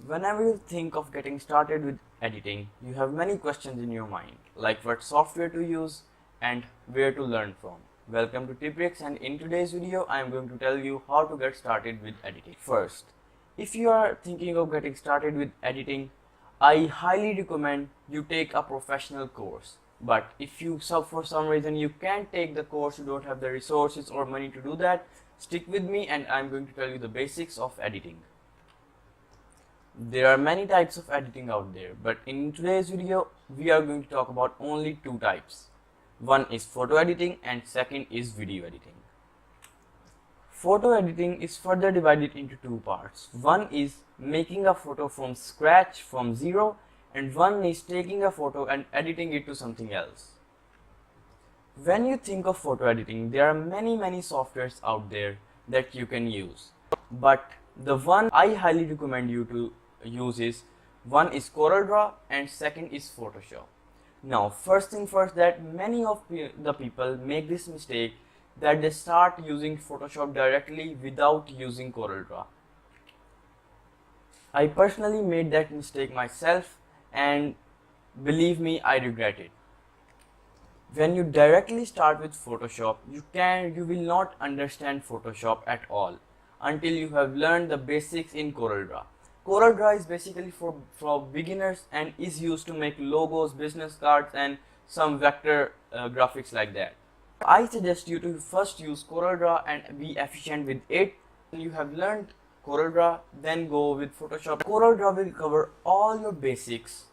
Whenever you think of getting started with editing, you have many questions in your mind, like what software to use and where to learn from. Welcome to Tiprix, and in today's video I am going to tell you how to get started with editing. First, if you are thinking of getting started with editing, I highly recommend you take a professional course. But if you for some reason you can't take the course, you don't have the resources or money to do that, stick with me and I'm going to tell you the basics of editing. There are many types of editing out there, but in today's video we are going to talk about only two types. One is photo editing and second is video editing. Photo editing is further divided into two parts. One is making a photo from scratch, from zero, and one is taking a photo and editing it to something else. When you think of photo editing, there are many softwares out there that you can use, but the one I highly recommend you to use is one is CorelDRAW and second is Photoshop. Now first thing first, that many of the people make this mistake that they start using Photoshop directly without using CorelDRAW. I personally made that mistake myself, and believe me, I regret it. When you directly start with Photoshop, you will not understand Photoshop at all until you have learned the basics in CorelDRAW. CorelDRAW is basically for beginners and is used to make logos, business cards and some vector graphics like that. I suggest you to first use CorelDRAW and be efficient with it. When you have learned CorelDRAW, then go with Photoshop. CorelDRAW will cover all your basics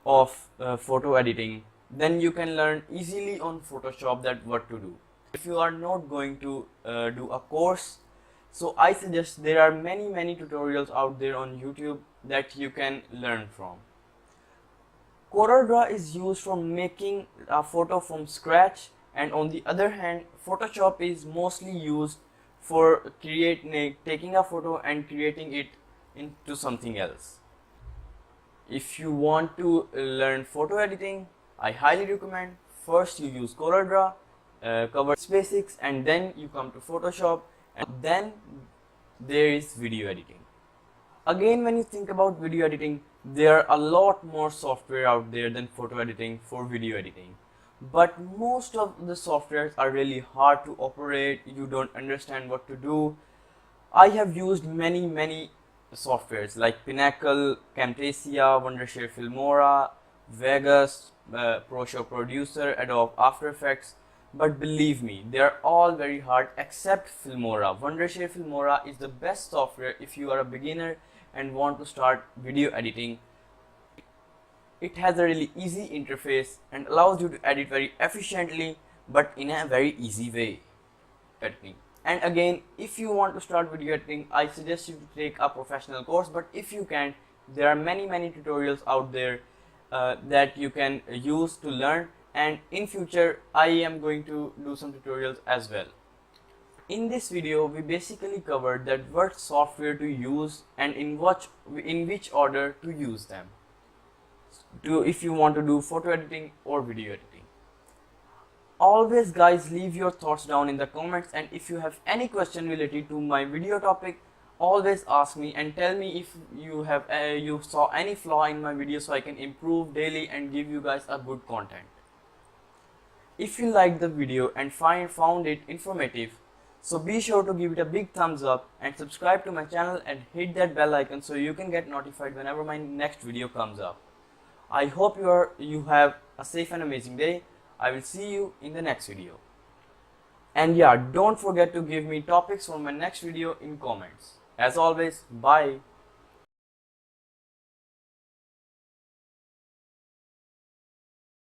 of photo editing. Then you can learn easily on Photoshop that what to do. If you are not going to do a course, so I suggest there are many tutorials out there on YouTube that you can learn from. CorelDRAW is used for making a photo from scratch, and on the other hand, Photoshop is mostly used for taking a photo and creating it into something else. If you want to learn photo editing, I highly recommend first you use CorelDRAW, cover its basics, and then you come to Photoshop, and then there is video editing. Again, when you think about video editing, there are a lot more software out there than photo editing for video editing. But most of the softwares are really hard to operate, you don't understand what to do. I have used many softwares like Pinnacle, Camtasia, Wondershare Filmora, Vegas, ProShow Producer, Adobe After Effects. But believe me, they are all very hard except Filmora. Wondershare Filmora is the best software if you are a beginner and want to start video editing. It has a really easy interface and allows you to edit very efficiently but in a very easy way. And again, if you want to start video editing, I suggest you to take a professional course, but if you can't, there are many tutorials out there that you can use to learn, and in future I am going to do some tutorials as well. In this video we basically covered that what software to use and in which order to use them if you want to do photo editing or video editing. Always guys, leave your thoughts down in the comments, and if you have any question related to my video topic, always ask me and tell me if you saw any flaw in my video so I can improve daily and give you guys a good content. If you liked the video and found it informative, so be sure to give it a big thumbs up and subscribe to my channel and hit that bell icon so you can get notified whenever my next video comes up. I hope you have a safe and amazing day. I will see you in the next video. And yeah, don't forget to give me topics for my next video in comments. As always, bye.